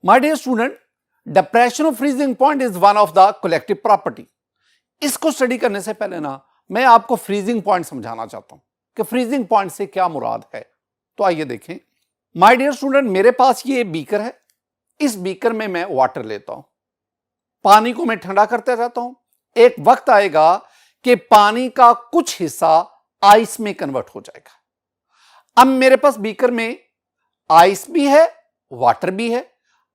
My dear student, depression of freezing point is one of the collective property. इसको study करने से पहले ना मैं आपको फ्रीजिंग पॉइंट समझाना चाहता हूं कि फ्रीजिंग पॉइंट से क्या मुराद है। तो आइए देखें। माय डियर स्टूडेंट, मेरे पास ये बीकर है। इस बीकर में मैं वाटर लेता हूं, पानी को मैं ठंडा करते रहता हूं। एक वक्त आएगा कि पानी का कुछ हिस्सा आइस में कन्वर्ट हो जाएगा। अब मेरे पास बीकर में आइस भी है, वाटर भी है।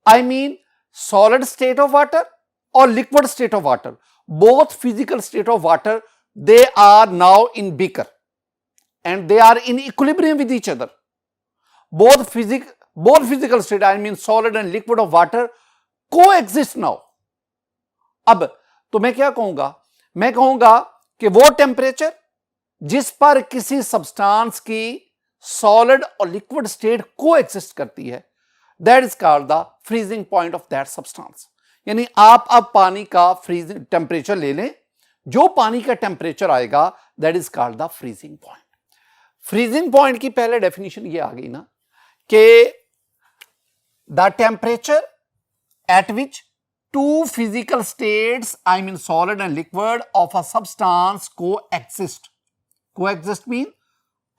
I mean solid state of water और liquid state of water, both physical state of water, they are now in beaker and they are in equilibrium with each other. Both physical state, I mean solid and liquid of water, coexist now. अब तो मैं क्या कहूंगा? मैं कहूंगा कि वो temperature जिस पर किसी सब्सटेंस की सॉलिड और लिक्विड स्टेट कोएग्जिस्ट करती है, that is called the freezing point of that substance. यानी आप अब पानी का फ्रीजिंग टेम्परेचर ले लें, जो पानी का टेम्परेचर आएगा that is called the freezing point. Freezing point की पहले डेफिनेशन ये आ गई ना कि the temperature at which two physical states, I mean solid and liquid of a substance coexist. Coexist mean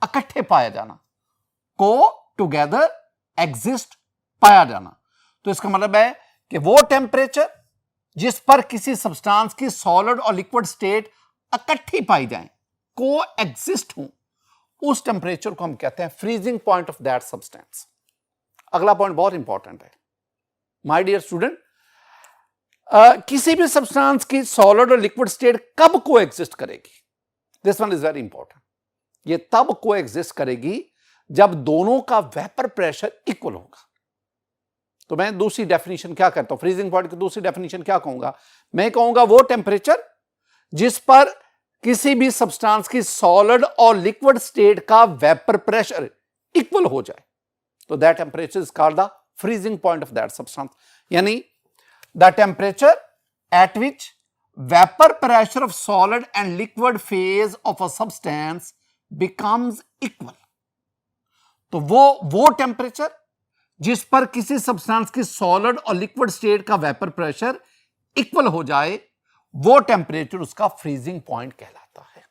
इकट्ठे पाया जाना, को टुगेदर, एग्जिस्ट पाया जाना। तो इसका मतलब है कि वो टेम्परेचर जिस पर किसी सब्सटेंस की सॉलिड और लिक्विड स्टेट इकट्ठी पाई जाए, को एग्जिस्ट हो, उस टेम्परेचर को हम कहते हैं freezing point of that substance. अगला पॉइंट बहुत इंपॉर्टेंट है माय डियर स्टूडेंट। किसी भी सब्सटेंस की सॉलिड और लिक्विड स्टेट कब को एग्जिस्ट करेगी? This one is very important. ये तब को एग्जिस्ट करेगी जब दोनों का वेपर प्रेशर इक्वल होगा। तो मैं दूसरी डेफिनेशन क्या करता हूं, फ्रीजिंग पॉइंट की दूसरी डेफिनेशन क्या कहूंगा? मैं कहूंगा वो टेम्परेचर जिस पर किसी भी सब्सटेंस की सॉलिड और लिक्विड स्टेट का वेपर प्रेशर इक्वल हो जाए, तो that temperature is called the freezing point of that substance. यानी the temperature at which vapour pressure of solid and liquid phase of a substance becomes equal. तो वो temperature जिस पर किसी सब्सटेंस की सॉलिड और लिक्विड स्टेट का vapour pressure equal हो जाए, वो टेम्परेचर उसका फ्रीजिंग पॉइंट कहलाता है।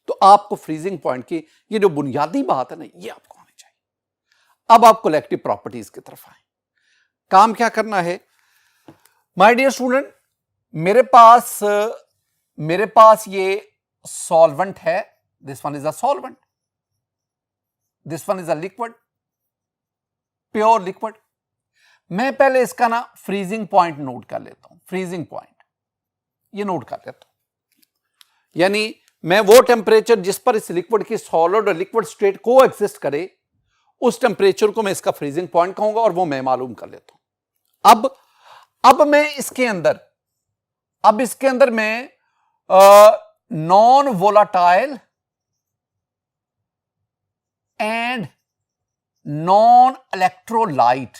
तो आपको फ्रीजिंग पॉइंट की ये जो बुनियादी बात है ना, ये आपको आनी चाहिए। अब आप कलेक्टिव प्रॉपर्टीज की तरफ आए। काम क्या करना है माय डियर स्टूडेंट? मेरे पास ये सॉल्वेंट है। This one is a solvent, this one is a liquid, pure liquid. मैं पहले इसका ना फ्रीजिंग पॉइंट नोट कर लेता हूं। फ्रीजिंग पॉइंट ये नोट कर लेता हूं, यानी मैं वो टेम्परेचर जिस पर इस लिक्विड की सॉलिड और लिक्विड स्टेट को एग्जिस्ट करे, उस टेम्परेचर को मैं इसका फ्रीजिंग पॉइंट कहूंगा और वो मैं मालूम कर लेता हूं। अब मैं इसके अंदर मैं non volatile and non electrolyte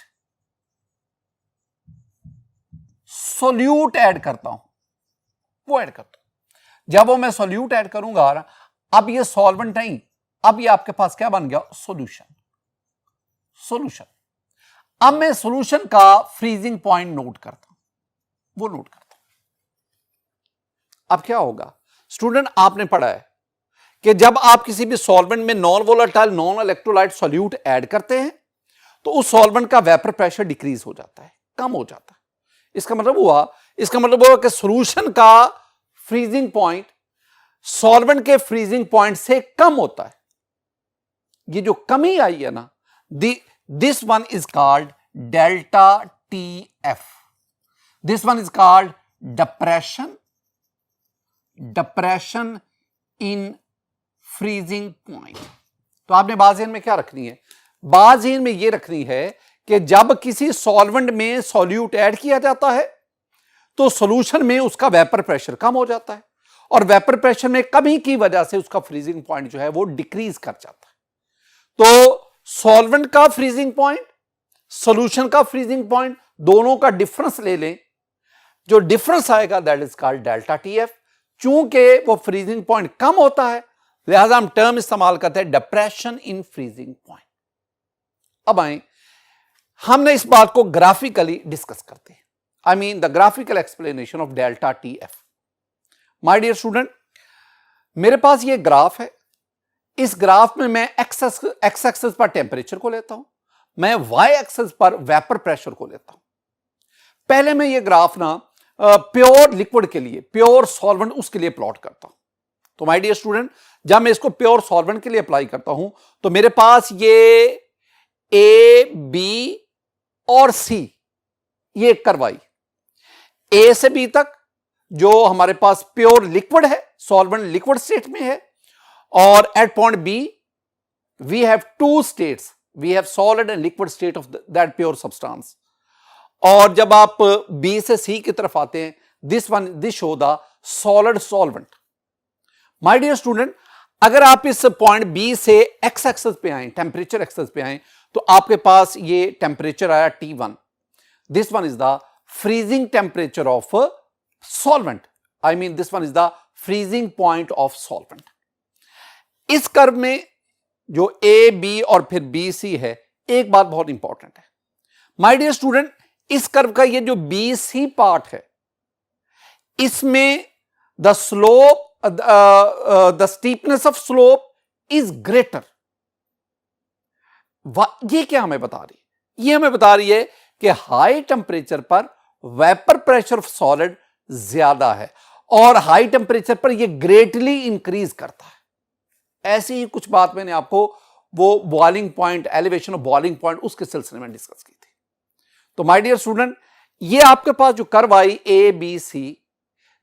solute add करता हूं। वो ऐड करता हूं। जब वो मैं सोल्यूट ऐड करूंगा, अब ये सॉल्वेंट नहीं, अब ये आपके पास क्या बन गया? सॉल्यूशन। अब मैं सॉल्यूशन का फ्रीजिंग पॉइंट नोट करता हूं, वो नोट करता हूं। अब क्या होगा स्टूडेंट? आपने पढ़ा है कि जब आप किसी भी सॉल्वेंट में non volatile non electrolyte solute add करते हैं, तो उस सॉल्वेंट का वेपर प्रेशर डिक्रीज हो जाता है, कम हो जाता है। इसका मतलब हुआ कि सॉल्यूशन का फ्रीजिंग पॉइंट सॉल्वेंट के फ्रीजिंग पॉइंट से कम होता है। ये जो कमी आई है ना, this one is called delta TF. This one is called depression in freezing point. तो आपने बाज़ीन में क्या रखनी है? बाज़ीन में यह रखनी है कि जब किसी सॉल्वेंट में सॉल्यूट ऐड किया जाता है, तो सॉल्यूशन में उसका वेपर प्रेशर कम हो जाता है, और वेपर प्रेशर में कमी की वजह से उसका फ्रीजिंग पॉइंट जो है वो डिक्रीज कर जाता है। तो सॉल्वेंट का फ्रीजिंग पॉइंट, सॉल्यूशन का फ्रीजिंग पॉइंट, दोनों का डिफरेंस ले लें। जो डिफरेंस आएगा that is called delta TF. चूंकि वो फ्रीजिंग पॉइंट कम होता है, लिहाजा हम टर्म इस्तेमाल करते हैं डिप्रेशन इन फ्रीजिंग पॉइंट। अब आए, हमने इस बात को ग्राफिकली डिस्कस करते हैं, I mean the graphical explanation of delta T F. My dear student, मेरे पास ये ग्राफ है। इस ग्राफ में मैं एक्स एक्सिस पर टेम्परेचर को लेता हूं, मैं वाई एक्सिस पर वेपर प्रेशर को लेता हूं। पहले मैं ये ग्राफ ना प्योर लिक्विड के लिए, प्योर सॉल्वेंट उसके लिए प्लॉट करता हूं। तो माय डियर स्टूडेंट, जब मैं इसको प्योर सॉल्वेंट के लिए अप्लाई करता हूं तो मेरे पास ये ए, बी और सी, ये कर्व आई। ए से बी तक जो हमारे पास प्योर लिक्विड है, सॉल्वेंट लिक्विड स्टेट में है, और at point B we have two states, we have solid and liquid state of that pure substance. और जब आप बी से सी की तरफ आते हैं, this show the solid solvent. My dear student, अगर आप इस पॉइंट बी से एक्स एक्सिस पे आए, टेम्परेचर एक्सिस पे आए, तो आपके पास ये टेम्परेचर आया T1। This one is the freezing temperature of solvent, I mean this one is the freezing point of solvent. इस कर्व में जो ए, बी और फिर बी, सी है, एक बात बहुत इंपॉर्टेंट है माय डियर स्टूडेंट, इस कर्व का ये जो बी सी पार्ट है, इसमें the slope, the steepness of slope is greater. ये क्या हमें बता रही है? ये हमें बता रही है कि हाई टेम्परेचर पर वेपर प्रेशर ऑफ सॉलिड ज्यादा है और हाई टेम्परेचर पर यह ग्रेटली इंक्रीज करता है। ऐसी ही कुछ बात मैंने आपको वो boiling point, elevation of boiling point, उसके सिलसिले में डिस्कस की थी। तो माय डियर स्टूडेंट, ये आपके पास जो curve I A B C,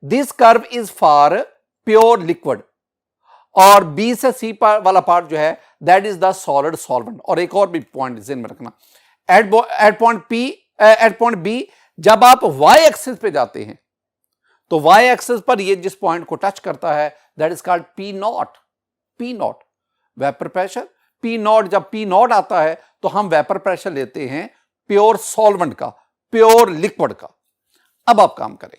this curve is for pure liquid, और बी से सी वाला पार्ट जो है that is the solid solvent. और एक और भी पॉइंट ध्यान में रखना, एट पॉइंट बी जब आप वाई एक्सिस पे जाते हैं तो वाई एक्सिस पर ये जिस पॉइंट को टच करता है that is called P not. P not vapour pressure, P not, जब पी नॉट आता है तो हम वेपर प्रेशर लेते हैं प्योर सॉल्वेंट का, प्योर लिक्विड का। अब आप काम करें,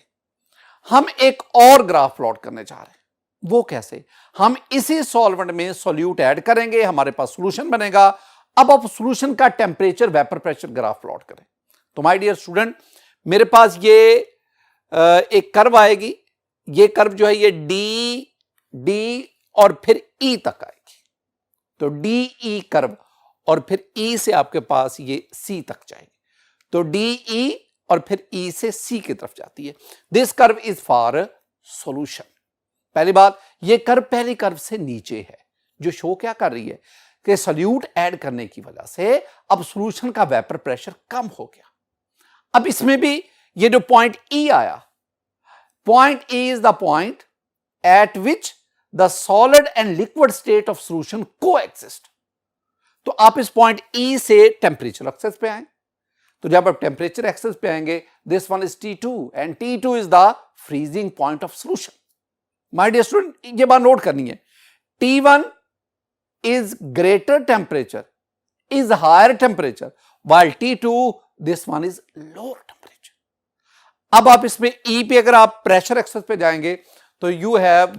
हम एक और ग्राफ प्लॉट करने जा रहे हैं। वो कैसे? हम इसी सॉल्वेंट में सॉल्यूट ऐड करेंगे, हमारे पास सॉल्यूशन बनेगा। अब आप सॉल्यूशन का temperature vapour pressure graph plot करें। तो माय डियर स्टूडेंट, मेरे पास ये एक कर्व आएगी। ये कर्व जो है ये डी और फिर ई तक आएगी। तो डी ई कर्व, और फिर ई से आपके पास ये सी तक जाएगी। तो डी ई और फिर ई से सी की तरफ जाती है। This curve is for solution. पहली बात, ये कर्व पहली कर्व से नीचे है, जो शो क्या कर रही है कि सॉल्यूट ऐड करने की वजह से अब सॉल्यूशन का वेपर प्रेशर कम हो गया। अब इसमें भी ये जो पॉइंट ई आया, point E is the point eight which the solid and liquid state of solution coexist. तो आप इस पॉइंट ई से टेम्परेचर एक्सेस पे आए, तो जब आप टेम्परेचर एक्सेस पे आएंगे, this one is T2 and T2 is the freezing point of solution. My dear student, ये बात नोट करनी है, T1 is greater temperature, is higher temperature, while T2 this one is lower temperature. अब आप इसमें E पे अगर आप प्रेशर एक्सेस पे जाएंगे तो you have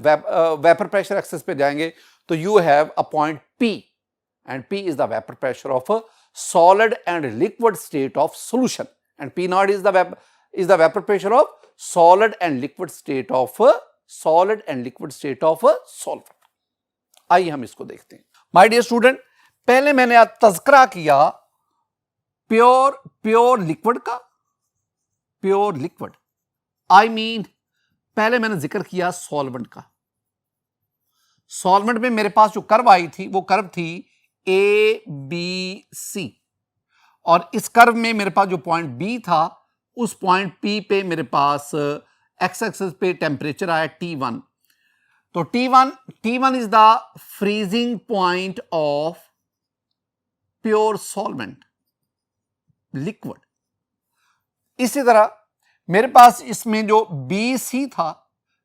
vapour pressure axis पे जाएंगे तो you have a point P, and P is the vapor pressure of a solid and liquid state of solution, and P naught is the vapor pressure of solid and liquid state of solvent. आइए हम इसको देखते हैं। My dear student, पहले मैंने आज तज़किरा किया pure liquid का, प्योर लिक्विड, आई मीन पहले मैंने जिक्र किया सॉल्वेंट का। सॉल्वेंट में मेरे पास जो कर्व आई थी वो कर्व थी ए बी सी, और इस कर्व में मेरे पास जो पॉइंट बी था उस पॉइंट पी पे मेरे पास एक्स एक्सिस पे टेम्परेचर आया T1। तो T1 is the freezing point of pure solvent liquid. इसी तरह मेरे पास इसमें जो BC था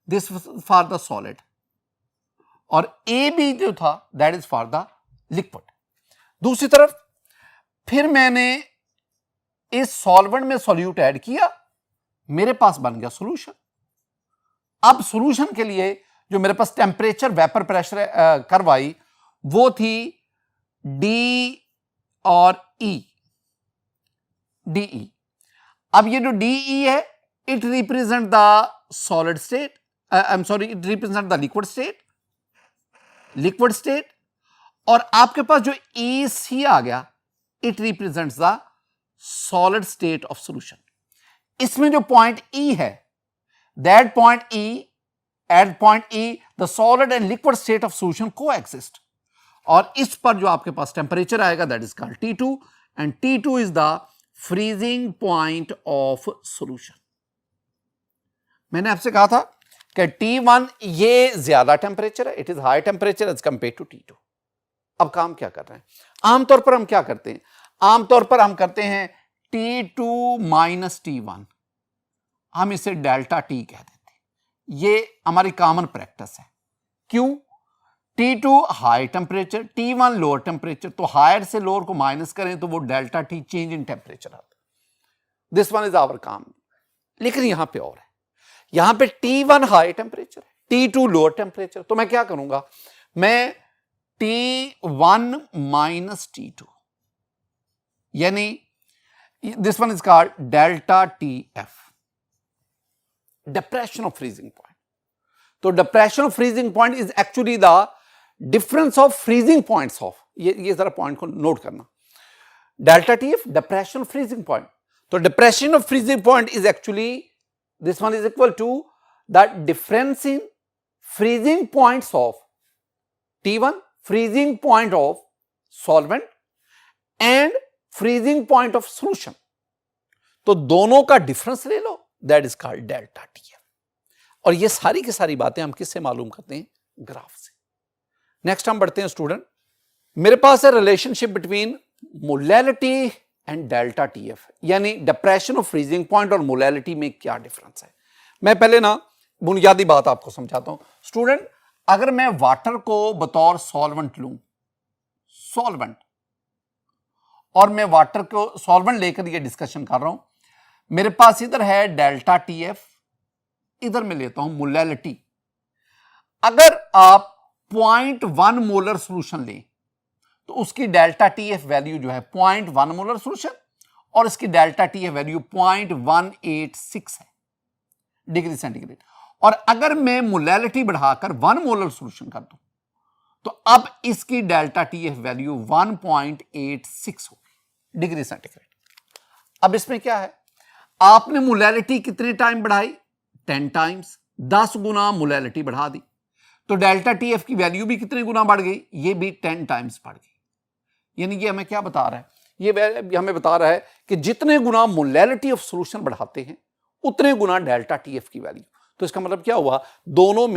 दिस फॉर द सॉलिड, और AB जो था that is for the liquid. दूसरी तरफ फिर मैंने इस सॉल्वेंट में सॉल्यूट ऐड किया, मेरे पास बन गया सॉल्यूशन। अब सॉल्यूशन के लिए जो मेरे पास टेम्परेचर वेपर प्रेशर कर्व आई वो थी D और E। DE। अब ये जो DE है, it represent the solid state, I am sorry, it represent the liquid state. और आपके पास जो EC आ गया, it represents the solid state of solution. इसमें जो पॉइंट E है, that point E, at point E the solid and liquid state of solution coexist. और इस पर जो आपके पास टेम्परेचर आएगा, that is called T2, and T2 is the freezing point of solution. मैंने आपसे कहा था कि T1 ये ज्यादा टेम्परेचर है, it is high temperature as compare to T2। अब काम क्या कर रहे हैं? आमतौर पर हम क्या करते हैं? आमतौर पर हम करते हैं T2 माइनस T1, हम इसे डेल्टा T कह देते हैं। ये हमारी कॉमन प्रैक्टिस है। क्यों? T2 high temperature, T1 lower temperature, तो हायर से लोअर को माइनस करें तो वो delta T change in temperature आता है। दिस वन इज आवर काम। लेकिन यहां पे और है, यहां पे T1 हाई टेम्परेचर है, T2 लोअर टेम्परेचर, तो मैं क्या करूंगा? मैं T1 माइनस T2, यानी this one is called delta TF, depression of freezing point. तो depression of freezing point is actually the difference of freezing points of, ये जरा पॉइंट को नोट करना, delta TF depression of freezing point. तो depression of freezing point is actually this one is equal to the difference in freezing points of T1, freezing point of solvent and freezing point of solution। तो दोनों का difference ले लो, that is called delta TF। और ये सारी की सारी बातें हम किससे मालूम करते हैं? ग्राफ से। नेक्स्ट हम बढ़ते हैं स्टूडेंट, मेरे पास है relationship between molality and delta TF, यानी डिप्रेशन ऑफ फ्रीजिंग पॉइंट और मोलैलिटी में क्या डिफरेंस है। मैं पहले ना बुनियादी बात आपको समझाता हूं स्टूडेंट। अगर मैं वाटर को बतौर सॉल्वेंट लूं, सॉल्वेंट, और मैं वाटर को सॉल्वेंट लेकर ये डिस्कशन कर रहा हूं, मेरे पास इधर है डेल्टा TF, इधर मैं लेता हूं मोलैलिटी। अगर आप 0.1 मोलर सोल्यूशन लें तो उसकी डेल्टा TF वैल्यू जो है 0.1 मोलर सोल्यूशन, और इसकी डेल्टा TF वैल्यू 0.186 है डिग्री सेंटीग्रेड। और अगर मैं मोलैलिटी बढ़ाकर 1 मोलर सोल्यूशन कर दूं तो अब इसकी डेल्टा TF वैल्यू 1.86 होगी डिग्री सेंटीग्रेड। अब इसमें क्या है, आपने मोलैलिटी कितने टाइम बढ़ाई? 10 टाइम्स, 10 गुना मोलैलिटी बढ़ा दी, तो डेल्टा TF की वैल्यू भी कितने गुना बढ़ गई? ये भी 10 टाइम्स बढ़ गई। यानी ये हमें क्या बता रहा है? ये हमें बता रहा है कि जितने गुना मोलैलिटी ऑफ सॉल्यूशन बढ़ाते हैं उतने गुना डेल्टा TF की वैल्यू। तो इसका मतलब क्या हुआ? दोनों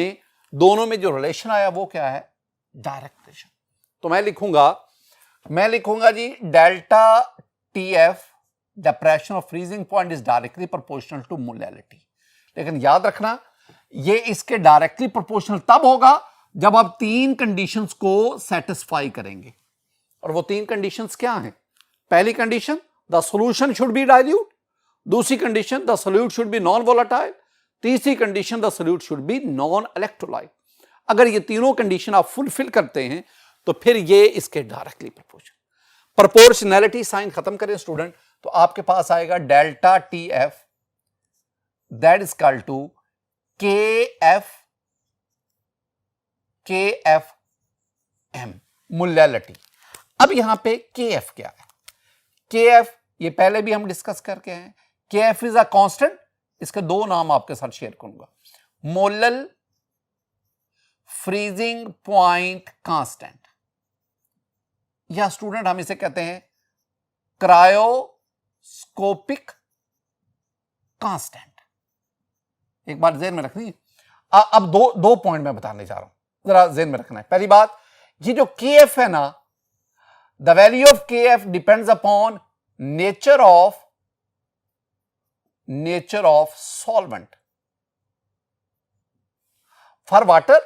में जो रिलेशन आया वो क्या है? Direct relation. तो मैं लिखूंगा जी delta TF depression of freezing point is directly proportional to molality. लेकिन याद रखना, ये इसके डायरेक्टली प्रोपोर्शनल तब होगा जब आप 3 कंडीशंस को सेटिस्फाई करेंगे। और वो 3 कंडीशंस क्या हैं? पहली condition, the solution should be dilute. दूसरी condition, the solute should be non volatile. तीसरी condition, the solute should be non electrolyte. अगर ये तीनों कंडीशन आप फुलफिल करते हैं तो फिर ये इसके डायरेक्टली प्रोपोर्शनल। प्रोपोर्शनैलिटी साइन खत्म करें स्टूडेंट, तो आपके पास आएगा delta TF that is equal to KFM molality. अब यहां पे KF क्या है? KF ये पहले भी हम डिस्कस करके हैं। KF is a constant. इसके 2 नाम आपके साथ शेयर करूंगा, मोलल फ्रीजिंग पॉइंट कांस्टेंट, या स्टूडेंट हम इसे कहते हैं क्रायोस्कोपिक कांस्टेंट। एक बार जेहन में रखनी है। अब दो पॉइंट मैं बताने जा रहा हूं, जरा जेहन में रखना है। पहली बात, ये जो KF है ना, the value of KF depends upon nature of solvent. For water,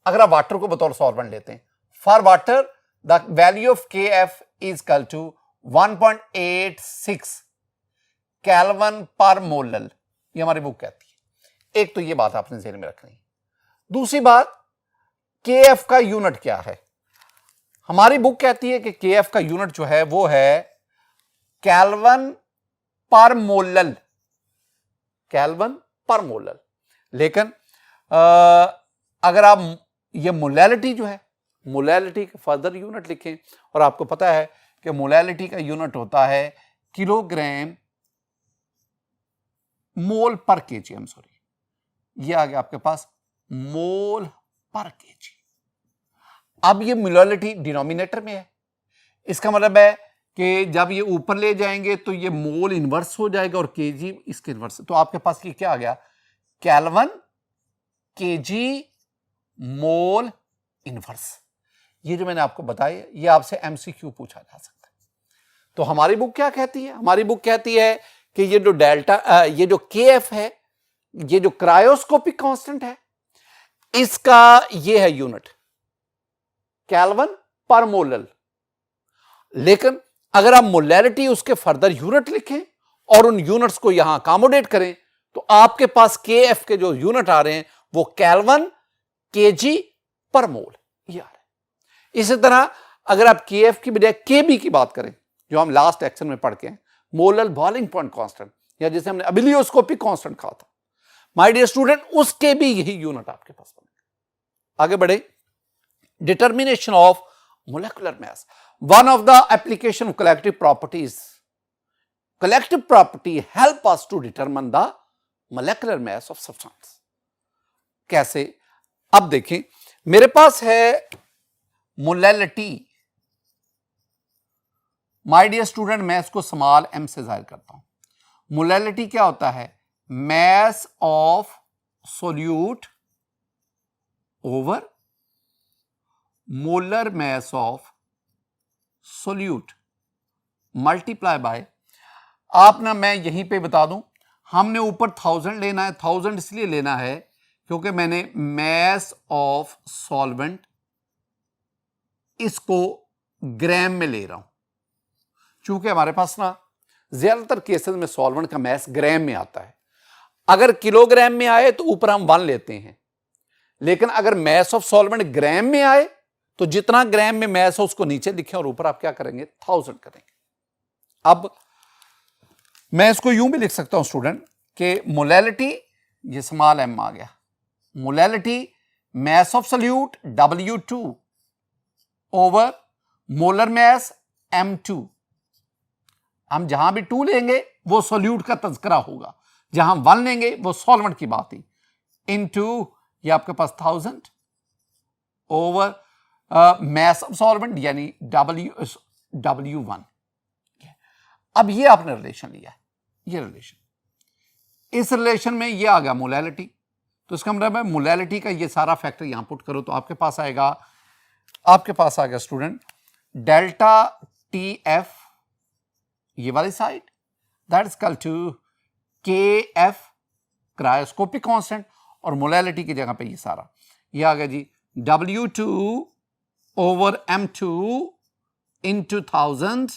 अगर आप वाटर को बतौर सॉल्वेंट लेते हैं, for water the value of KF is equal to 1.86 kelvin पर मोलल, ये हमारी बुक कहती है। एक तो ये बात आपने ध्यान में रखनी है। दूसरी बात, KF का यूनिट क्या है? हमारी बुक कहती है कि KF का यूनिट जो है वो है केल्विन पर मोलल, केल्विन पर मोलल। लेकिन अगर आप ये मोलैलिटी जो है, मोलैलिटी का फर्दर यूनिट लिखें, और आपको पता है कि मोलैलिटी का यूनिट होता है किलोग्राम मोल पर केजी, ये आ गया आपके पास मोल पर केजी। अब ये मोलैलिटी डिनोमिनेटर में है, इसका मतलब है कि जब ये ऊपर ले जाएंगे तो ये मोल इनवर्स हो जाएगा और केजी इसके इनवर्स। तो आपके पास ये क्या आ गया, केल्विन केजी मोल इनवर्स। ये जो मैंने आपको बताया ये आपसे एमसीक्यू पूछा जा सकता है। तो हमारी बुक क्या कहती है, हमारी बुक कहती है कि ये जो डेल्टा ये जो केएफ है, ये जो क्रायोस्कोपिक कांस्टेंट है, इसका ये है यूनिट केल्विन पर मोलल। लेकिन अगर आप मोलैलिटी उसके फर्दर यूनिट लिखें और उन यूनिट्स को यहां अकोमोडेट करें तो आपके पास केएफ के जो यूनिट आ रहे हैं वो केल्विन केजी पर मोल ये आ रहा है। इसी तरह अगर आप केएफ की बजाय केबी की बात करें, जो हम लास्ट एक्शन में पढ़ के हैं, मोलर बॉइलिंग पॉइंट कांस्टेंट, या जिसे हमने अबिलियोस्कोपिक कांस्टेंट कहा था, माय डियर स्टूडेंट, उसके भी यही यूनिट आपके पास बनेगा। आगे बढ़े, determination of molecular mass. One of the application of collective properties, collective property help us to determine the molecular mass of substance. कैसे? अब देखें, मेरे पास है मोलैलिटी, माय डियर स्टूडेंट, मैं इसको स्मॉल m से जाहिर करता हूं। मोलैलिटी क्या होता है, mass of solute over molar mass of solute multiply by, आप ना मैं यहीं पे बता दूं, हमने ऊपर 1000 लेना है। 1000 इसलिए लेना है क्योंकि मैंने मैस ऑफ सॉल्वेंट इसको ग्राम में ले रहा हूं, चूंकि हमारे पास ना ज्यादातर केसेस में सॉल्वेंट का मैस ग्राम में आता है। अगर किलोग्राम में आए तो ऊपर हम 1 लेते हैं, लेकिन अगर मैस ऑफ सॉल्वेंट ग्राम में आए तो जितना ग्राम में मैस हो उसको नीचे लिखें और ऊपर आप क्या करेंगे, 1000 करेंगे। अब मैं इसको यूं भी लिख सकता हूं स्टूडेंट कि मोलैलिटी, ये स्मॉल m आ गया, molality mass of solute W2 over molar mass M2। हम जहां भी 2 लेंगे वो सोल्यूट का तज़किरा होगा, जहां 1 लेंगे वो सॉल्वेंट की बात ही, इनटू ये आपके पास 1000 ओवर मैस ऑफ सॉल्वेंट यानी W1। अब ये आपने रिलेशन लिया है, ये रिलेशन, इस रिलेशन में ये आ गया मोलैलिटी। तो इसका मतलब है मोलैलिटी का ये सारा फैक्टर यहां पुट करो तो आपके पास आएगा, आपके पास आ गया स्टूडेंट डेल्टा TF ये वाली side, that is equal to KF cryoscopic constant, और मोलैलिटी की जगह पे ये सारा ये आ गया जी W2 over M2 into 1000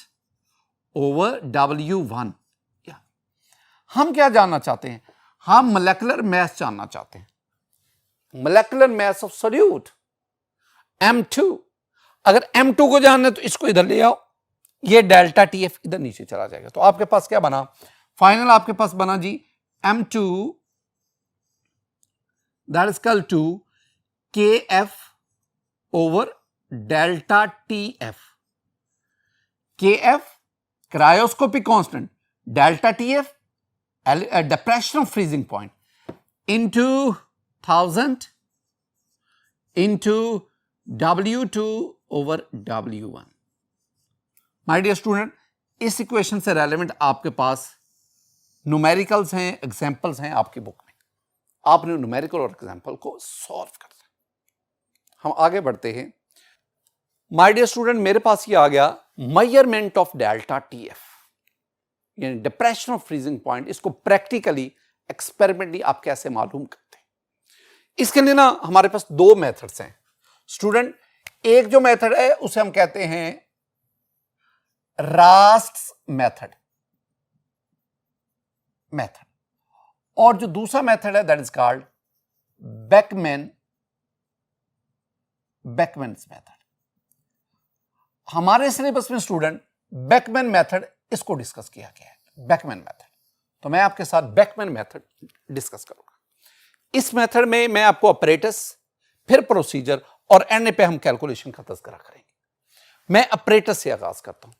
over W1। हम क्या जानना चाहते हैं, हम मोलेकुलर मास जानना चाहते हैं, molecular mass of solute M2। अगर M2 को जानना है तो इसको इधर ले आओ, ये डेल्टा TF इधर नीचे चला जाएगा। तो आपके पास क्या बना, फाइनल आपके पास बना जी M2 that is equal to KF over delta TF। KF cryoscopic constant, delta TF depression of freezing point into 1000 into W2 over W1। My dear student, इस इक्वेशन से रेलेवेंट आपके पास न्यूमेरिकल्स हैं, एग्जांपल्स हैं आपकी बुक में, आपने numerical और एग्जांपल को सॉल्व करना। हम आगे बढ़ते हैं। माय डियर स्टूडेंट, मेरे पास ये आ गया मेजरमेंट ऑफ डेल्टा TF यानी डिप्रेशन ऑफ फ्रीजिंग पॉइंट। इसको प्रैक्टिकली एक्सपेरिमेंटली आप कैसे मालूम करते हैं, इसके लिए ना हमारे पास 2 मेथड्स हैं स्टूडेंट। एक जो मेथड है उसे हम कहते हैं रास्ट्स मेथड, और जो दूसरा मेथड है दैट इज कॉल्ड बेकमैन्स मेथड। हमारे सिलेबस में स्टूडेंट बेकमैन मेथड इसको डिस्कस किया गया है, बेकमैन मेथड। तो मैं आपके साथ बेकमैन मेथड डिस्कस करूंगा। इस मेथड में मैं आपको ऑपरेटर्स, फिर प्रोसीजर और एंड पे हम कैलकुलेशन का तज़किरा करेंगे। मैं ऑपरेटर्स से आगाज करता हूं।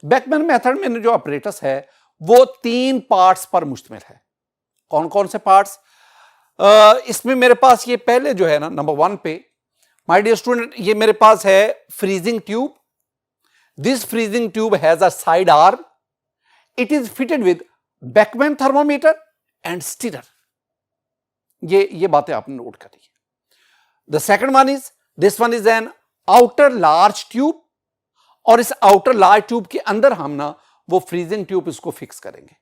बेकमैन मेथड में जो ऑपरेटर्स है वो 3 पार्ट्स पर मुश्तमिल है। कौन कौन से पार्ट्स? इसमें मेरे पास ये पहले जो है ना, नंबर 1 पे माय डियर स्टूडेंट, ये मेरे पास है freezing tube. This freezing tube has a side arm, it is fitted with Beckmann thermometer and stirrer. ये बातें आपने नोट करी है। The second one is, this one is N outer large tube, और इस आउटर लार्ज ट्यूब के अंदर हम ना वो फ्रीजिंग ट्यूब इसको फिक्स करेंगे।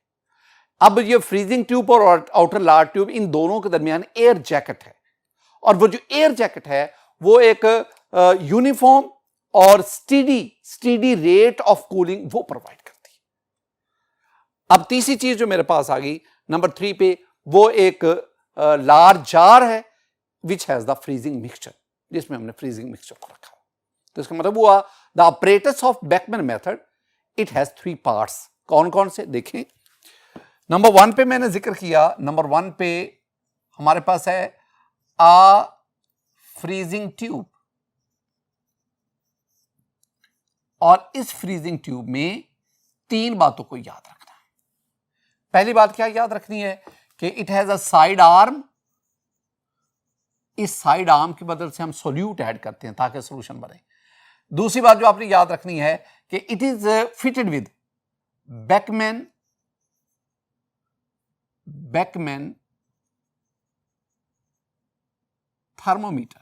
अब ये फ्रीजिंग ट्यूब और आउटर लार्ज ट्यूब, इन दोनों के दरमियान एयर जैकेट है, और वो जो एयर जैकेट है वो एक यूनिफॉर्म और स्टीडी रेट ऑफ कूलिंग वो प्रोवाइड करती है। अब तीसरी चीज जो मेरे पास आ गई नंबर 3 पे, वो एक लार्ज जार है which has the freezing mixture, जिसमें हमने फ्रीजिंग मिक्सचर को रखा। तो इसका मतलब हुआ the operators of Beckmann method, it has 3 parts. कौन कौन से देखें? नंबर 1 पे मैंने जिक्र किया, नंबर 1 पे हमारे पास है आ फ्रीजिंग ट्यूब, और इस फ्रीजिंग ट्यूब में 3 बातों को याद रखना है। पहली बात क्या याद रखनी है कि it has a side arm. इस साइड आर्म की मदद से हम सोल्यूट ऐड करते हैं ताकि सॉल्यूशन बने। दूसरी बात जो आपने याद रखनी है कि it is fitted with Beckmann thermometer.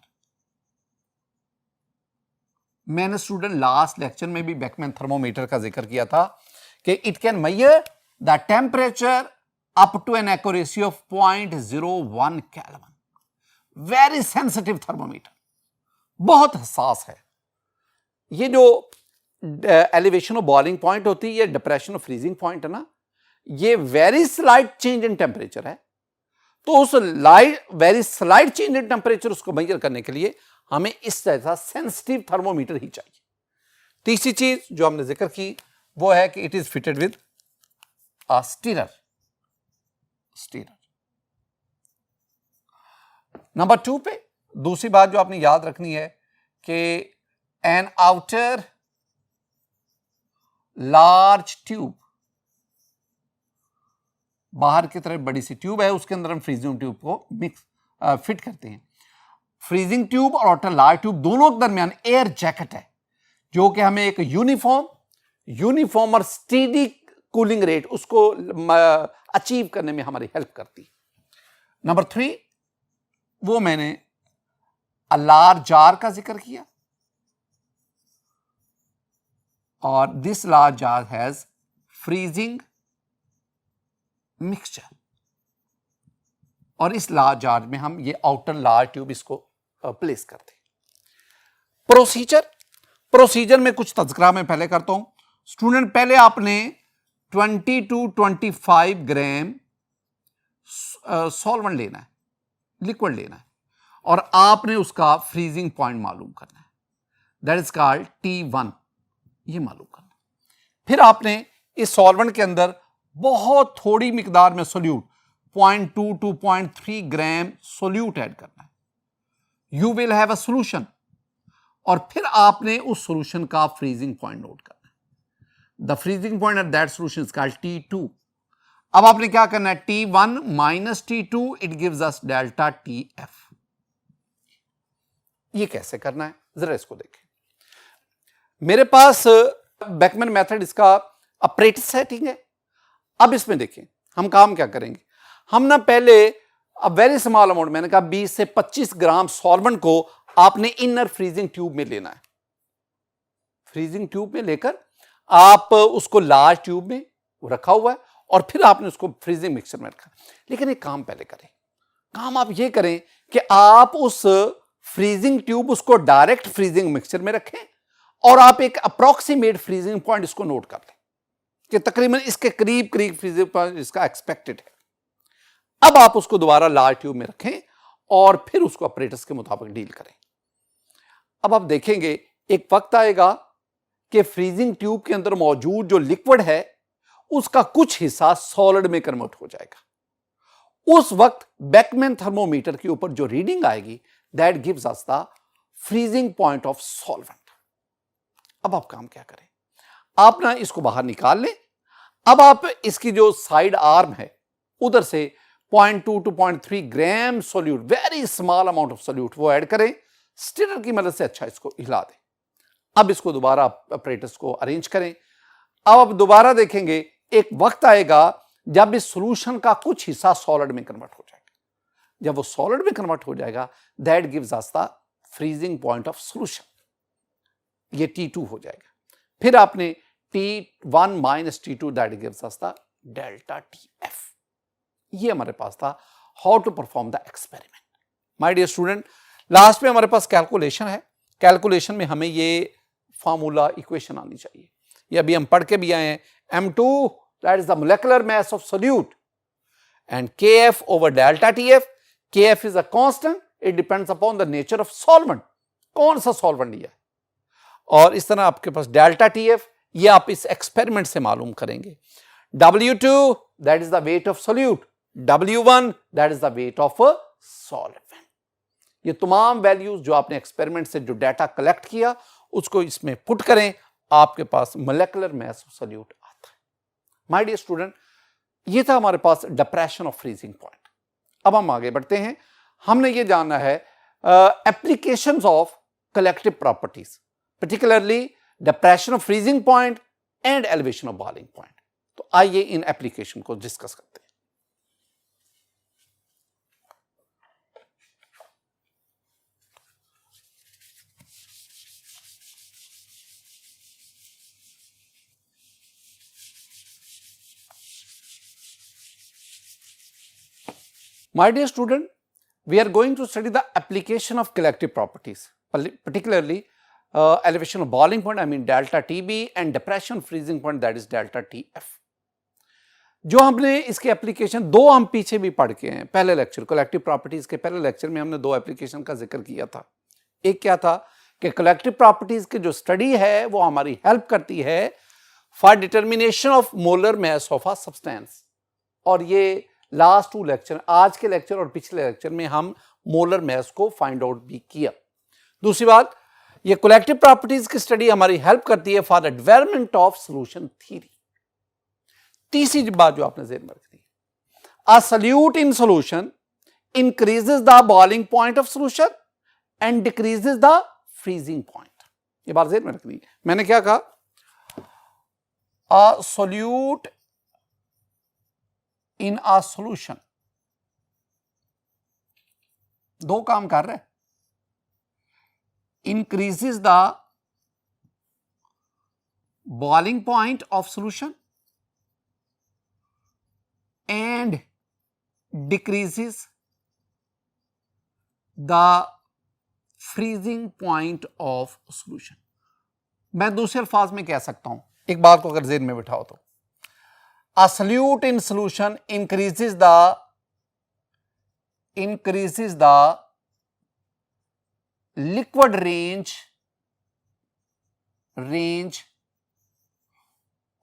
मैंने स्टूडेंट लास्ट लेक्चर में भी बेकमैन थर्मोमीटर का जिक्र किया था कि it can measure the temperature up to an accuracy of 0.01 kelvin. Very sensitive thermometer, बहुत हसास है। ये जो एलिवेशन ऑफ बॉइलिंग पॉइंट होती है, ये डिप्रेशन ऑफ फ्रीजिंग पॉइंट है ना, ये very slight change in temperature है। तो उस very slight change in temperature उसको मेजर करने के लिए हमें इस जैसा सेंसिटिव थर्मोमीटर ही चाहिए। तीसरी चीज जो हमने जिक्र की वो है कि it is fitted with a stirrer. Number 2 पे दूसरी बात जो आपने याद रखनी है कि एन आउटर लार्ज ट्यूब, बाहर की तरफ बड़ी सी ट्यूब है, उसके अंदर हम फ्रीजिंग ट्यूब को फिट करते हैं। फ्रीजिंग ट्यूब और आउटर लार्ज ट्यूब दोनों के दरमियान एयर जैकेट है, जो कि हमें एक यूनिफॉर्म और स्टीडी कूलिंग रेट उसको अचीव करने में हमारी हेल्प करती। नंबर 3, वो मैंने अ लार्ज जार का जिक्र किया, और this large jar has freezing mixture, और इस लार्ज जार में हम ये आउटर लार्ज ट्यूब इसको प्लेस करते हैं। प्रोसीजर में कुछ तज़किरा मैं पहले करता हूं। स्टूडेंट, पहले आपने 20 to 25 ग्राम सॉल्वेंट लेना है, लिक्विड लेना है, और आपने उसका फ्रीजिंग पॉइंट मालूम करना है, दैट इज कॉल्ड T1, ये मालूम करना है। फिर आपने इस सॉल्वेंट के अंदर बहुत थोड़ी मिकदार में solute 0.2 to 0.3 gram solute add करना है। You will have a solution, और फिर आपने उस सोल्यूशन का फ्रीजिंग पॉइंट नोट करना है। The freezing point at that solution is called T2। अब आपने क्या करना है? T1 minus T2, it gives us delta TF। ये कैसे करना है जरा इसको देखें। मेरे पास बेकमैन मेथड, इसका ऑपरेटर सेटिंग है। अब इसमें देखें हम काम क्या करेंगे। हम ना पहले वेरी स्मॉल अमाउंट, मैंने कहा 20 से 25 ग्राम सॉल्वेंट को आपने इनर फ्रीजिंग ट्यूब में लेना है। फ्रीजिंग ट्यूब में लेकर आप उसको लार्ज ट्यूब में रखा हुआ है, और फिर आपने उसको फ्रीजिंग मिक्सचर में रखा। लेकिन एक काम पहले करें, काम आप ये करें कि आप उस फ्रीजिंग ट्यूब उसको डायरेक्ट फ्रीजिंग मिक्सचर में रखें, और आप एक अप्रोक्सीमेट फ्रीजिंग पॉइंट इसको नोट कर लें कि तकरीबन इसके करीब फ्रीजिंग पॉइंट इसका एक्सपेक्टेड है। अब आप उसको दोबारा लार्ज ट्यूब में रखें और फिर उसको ऑपरेटर्स के मुताबिक डील करें। अब आप देखेंगे एक वक्त आएगा कि फ्रीजिंग ट्यूब के अंदर मौजूद जो लिक्विड है उसका कुछ हिस्सा सॉलिड में कन्वर्ट हो जाएगा। उस वक्त बेकमैन थर्मोमीटर के ऊपर जो रीडिंग आएगी that gives us the freezing point of solvent. अब आप काम क्या करें, आप ना इसको बाहर निकाल लें। अब आप इसकी जो साइड आर्म है उधर से 0.2 to 0.3 gram solute, very small amount of solute वो ऐड करें। स्टिरर की मदद से अच्छा इसको हिला दें। अब इसको दोबारा अपरेटस को अरेंज करें। अब आप दोबारा देखेंगे एक वक्त आएगा जब इस सॉल्यूशन का कुछ हिस्सा सॉलिड में कन्वर्ट हो जाएगा। जब वो सॉलिड में कन्वर्ट हो जाएगा that gives us the freezing point of solution, ये T2 हो जाएगा। फिर आपने T1 minus T2 that gives us the delta TF। ये हमारे पास था how to perform the experiment. My dear student, last में हमारे पास कैलकुलेशन है। कैलकुलेशन में हमें ये फार्मूला इक्वेशन आनी चाहिए। ये अभी हम पढ़ के भी आए हैं। M2 that is the molecular mass of solute and KF over delta TF। KF is a constant, it depends upon the nature of solvent, कौन सा सॉल्वेंट लिया है। और इस तरह आपके पास डेल्टा TF, ये आप इस एक्सपेरिमेंट से मालूम करेंगे। W2 that is the weight of solute, W1 that is the weight of solvent. ये तमाम वैल्यूज जो आपने एक्सपेरिमेंट से जो डाटा कलेक्ट किया उसको इसमें पुट करें, आपके पास मोलेकुलर मास ऑफ सोल्यूट आता है। माय डियर स्टूडेंट, ये था हमारे पास डिप्रेशन ऑफ फ्रीजिंग पॉइंट। अब हम आगे बढ़ते हैं। हमने ये जानना है applications of collective properties, particularly depression of freezing point and elevation of boiling point। तो आइए इन एप्लीकेशन को डिस्कस करते हैं। My dear student, we are going to study the application of collective properties, particularly elevation of boiling point, I mean delta TB, and depression freezing point, that is delta TF। जो हमने इसके application दो हम पीछे भी पढ़ के हैं। पहले लेक्चर कलेक्टिव प्रॉपर्टीज के पहले लेक्चर में हमने दो एप्लीकेशन का जिक्र किया था। एक क्या था कि कलेक्टिव प्रॉपर्टीज की जो स्टडी है वो हमारी हेल्प करती है for determination of molar mass of a substance. और ये लास्ट टू लेक्चर, आज के लेक्चर और पिछले लेक्चर में हम मोलर मास को फाइंड आउट भी किया। दूसरी बात, ये कलेक्टिव प्रॉपर्टीज की स्टडी हमारी हेल्प करती है for the development of solution theory. तीसरी बात जो आपने ज़हन में रखनी है, a solute in solution increases the boiling point of solution and decreases the freezing point. ये बात ज़हन में रखनी है। मैंने क्या कहा, अ सोल्यूट इन अ सॉल्यूशन दो काम कर रहे हैं, increases the boiling point of solution and decreases the freezing point of solution। मैं दूसरे अल्फाज में कह सकता हूं, एक बात को अगर ज़हन में बिठाओ तो, a solute in solution increases the liquid range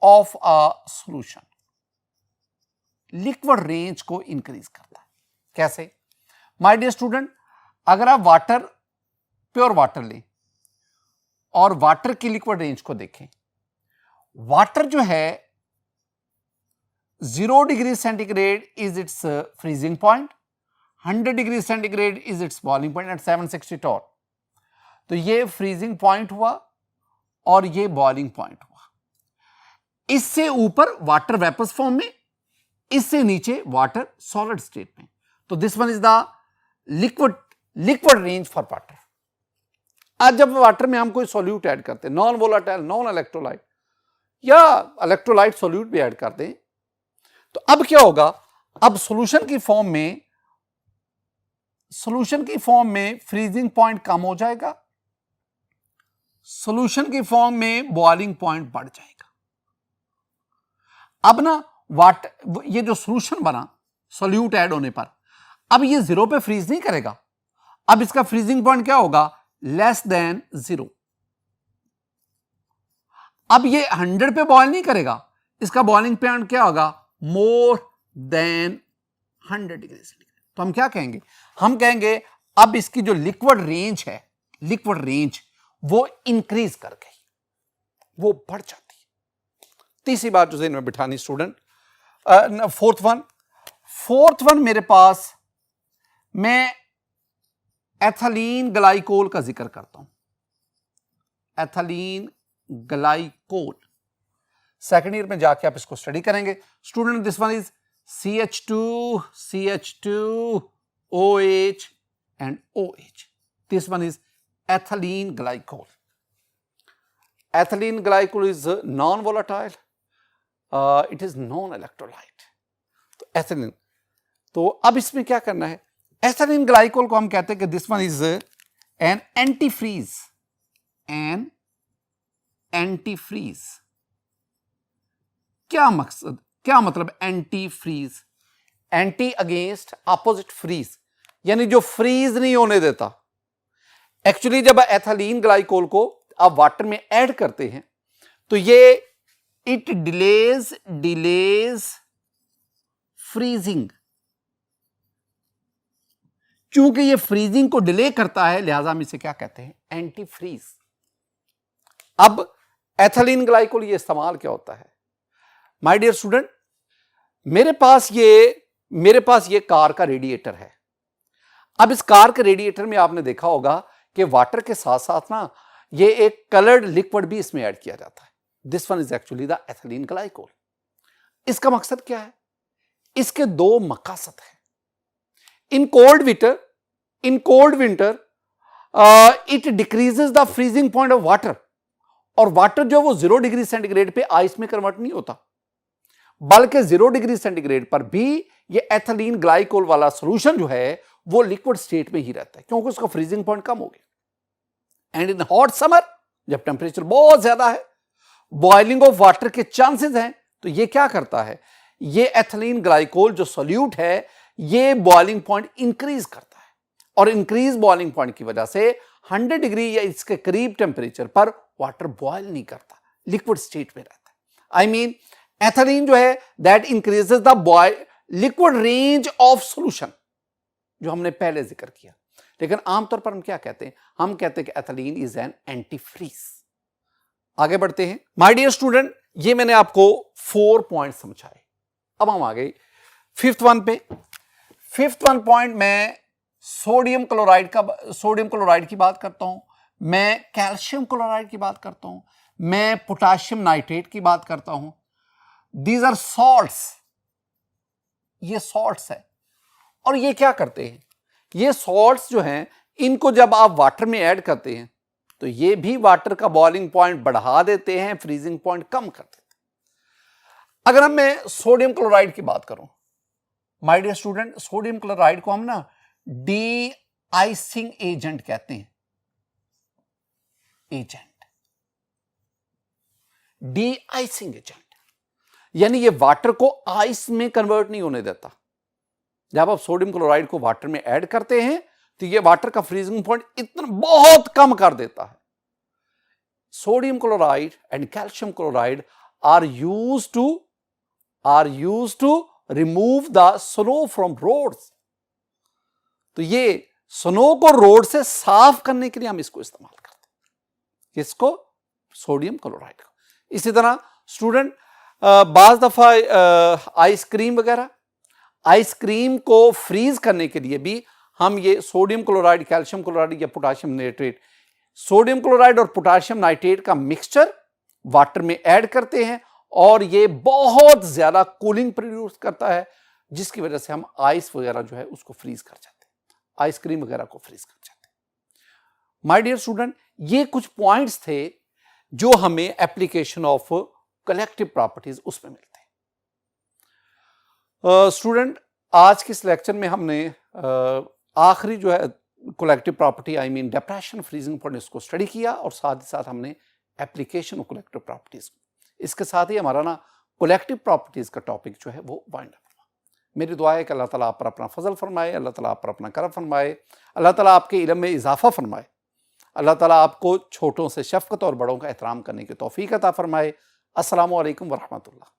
of a solution। Liquid range को इंक्रीज करता है। कैसे? माय डियर स्टूडेंट, अगर आप वाटर, प्योर वाटर लें और वाटर की लिक्विड रेंज को देखें, वाटर जो है 0 degree centigrade is its freezing point, 100 degree centigrade is its boiling point at 760 torr. तो ये फ्रीजिंग पॉइंट हुआ और ये बॉइलिंग पॉइंट हुआ। इससे ऊपर वाटर वेपर्स फॉर्म में, इससे नीचे वाटर सॉलिड स्टेट में। तो this one is the liquid range for water. आज जब वाटर में हम कोई सॉल्यूट ऐड करते हैं, नॉन वोलाटाइल, नॉन इलेक्ट्रोलाइट या इलेक्ट्रोलाइट सॉल्यूट भी ऐड करते हैं, तो अब क्या होगा, अब सॉल्यूशन की फॉर्म में फ्रीजिंग पॉइंट कम हो जाएगा, सॉल्यूशन की फॉर्म में बॉइलिंग पॉइंट बढ़ जाएगा। अब ना ये जो सॉल्यूशन बना सॉल्यूट ऐड होने पर, अब ये 0 पे फ्रीज नहीं करेगा, अब इसका फ्रीजिंग पॉइंट क्या होगा, लेस देन 0। अब ये 100 पे बॉयल नहीं करेगा, इसका बॉइलिंग पॉइंट क्या होगा? More than 100 degree centigrade. तो हम क्या कहेंगे? हम कहेंगे अब इसकी जो लिक्विड रेंज है, लिक्विड रेंज वो इंक्रीज कर गई, वो बढ़ जाती है। तीसरी बात जो ज़हन में बिठानी स्टूडेंट, फोर्थ वन मेरे पास, मैं एथिलीन ग्लाइकोल का जिक्र करता हूं। एथिलीन ग्लाइकोल सेकेंड ईयर में जाके आप इसको स्टडी करेंगे student. This one is CH2OH and OH. This one is ethylene glycol. Ethylene glycol is non-volatile. It is non-electrolyte. तो एथिलीन, तो अब इसमें क्या करना है? एथिलीन ग्लाइकोल को हम कहते हैं कि this one is an antifreeze, an antifreeze. क्या मकसद, क्या मतलब anti freeze? Anti against, opposite freeze, यानी जो फ्रीज नहीं होने देता। एक्चुअली जब एथिलीन ग्लाइकोल को आप वाटर में ऐड करते हैं तो ये इट डिलेज फ्रीजिंग। चूंकि ये फ्रीजिंग को डिले करता है लिहाजा हम इसे क्या कहते हैं? Anti freeze. अब एथिलीन ग्लाइकोल ये इस्तेमाल क्या होता है? माय डियर स्टूडेंट, मेरे पास ये कार का रेडिएटर है। अब इस कार के रेडिएटर में आपने देखा होगा कि वाटर के साथ साथ ना ये एक कलर्ड लिक्विड भी इसमें ऐड किया जाता है। This one is actually the ethylene glycol. इसका मकसद क्या है? इसके दो मकासद हैं। In cold winter it decreases the freezing point of water, और वाटर जो वो 0 डिग्री सेंटीग्रेड पे आइस में कन्वर्ट नहीं होता, बल्कि 0 डिग्री सेंटीग्रेड पर भी ये एथिलीन ग्लाइकोल वाला सॉल्यूशन जो है वो लिक्विड स्टेट में ही रहता है, क्योंकि उसका फ्रीजिंग पॉइंट कम हो गया। एंड इन हॉट समर, जब टेम्परेचर बहुत ज्यादा है, बॉइलिंग ऑफ वाटर के चांसेस हैं, तो ये क्या करता है? ये एथिलीन ग्लाइकोल जो सोल्यूट है ये बॉइलिंग पॉइंट इंक्रीज करता है, और इंक्रीज बॉइलिंग पॉइंट की वजह से 100 डिग्री या इसके करीब टेम्परेचर पर वाटर बॉयल नहीं करता, लिक्विड स्टेट में रहता है। आई मीन एथिलीन जो है that increases the liquid range of solution, जो हमने पहले जिक्र किया। लेकिन आमतौर पर हम क्या कहते हैं? हम कहते हैं कि एथिलीन इज एन एंटीफ्रीज। आगे बढ़ते हैं माय डियर स्टूडेंट, ये मैंने आपको 4 पॉइंट समझाए। अब हम आ गए फिफ्थ वन पे। फिफ्थ वन पॉइंट में सोडियम क्लोराइड की बात करता हूं, मैं कैल्शियम क्लोराइड की बात करता हूं, मैं पोटाशियम नाइट्रेट की बात करता हूं। दीज आर सॉल्ट्स, ये सॉल्ट्स है। और ये क्या करते हैं? ये सॉल्ट्स जो हैं इनको जब आप वाटर में ऐड करते हैं तो ये भी वाटर का बॉइलिंग पॉइंट बढ़ा देते हैं, फ्रीजिंग पॉइंट कम कर देते हैं। अगर मैं सोडियम क्लोराइड की बात करूं, my dear student, sodium chloride को हम ना डी आइसिंग एजेंट कहते हैं। डी आइसिंग एजेंट यानी ये वाटर को आइस में कन्वर्ट नहीं होने देता। जब आप सोडियम क्लोराइड को वाटर में ऐड करते हैं तो ये वाटर का फ्रीजिंग पॉइंट इतना बहुत कम कर देता है। Sodium chloride and calcium chloride are used to remove the snow from roads. तो ये स्नो को रोड से साफ करने के लिए हम इसको इस्तेमाल करते हैं, किसको? सोडियम क्लोराइड को। इसी तरह स्टूडेंट बाज दफा आइसक्रीम वगैरह, आइसक्रीम को फ्रीज करने के लिए भी हम ये सोडियम क्लोराइड, कैल्शियम क्लोराइड या पोटाशियम नाइट्रेट, सोडियम क्लोराइड और पोटाशियम नाइट्रेट का मिक्सचर वाटर में ऐड करते हैं, और ये बहुत ज्यादा कूलिंग प्रोड्यूस करता है, जिसकी वजह से हम आइस वगैरह जो है उसको फ्रीज कर जाते हैं, आइसक्रीम वगैरह को फ्रीज कर जाते हैं। माय डियर स्टूडेंट, ये कुछ पॉइंट्स थे जो हमें एप्लीकेशन ऑफ कलेक्टिव प्रॉपर्टीज उसमें मिलते हैं। स्टूडेंट, आज के इस लेक्चर में हमने आखिरी जो है collective property, I mean depression freezing point, इसको स्टडी किया, और साथ ही साथ हमने एप्लीकेशन ऑफ कलेक्टिव प्रॉपर्टीज। इसके साथ ही हमारा ना कलेक्टिव प्रॉपर्टीज का टॉपिक जो है वो वाइंड अप हुआ। मेरी दुआ है कि अल्लाह ताला आप पर अपना फजल फरमाए, अल्लाह ताला आप पर अपना करम फरमाए, अल्लाह ताला आपके इल्म में इजाफा फरमाए, अल्लाह ताला आपको छोटों से शफकत और बड़ों का एहतराम करने की तौफीक अता फरमाए। अस्सलामु अलैकुम व रहमतुल्लाह।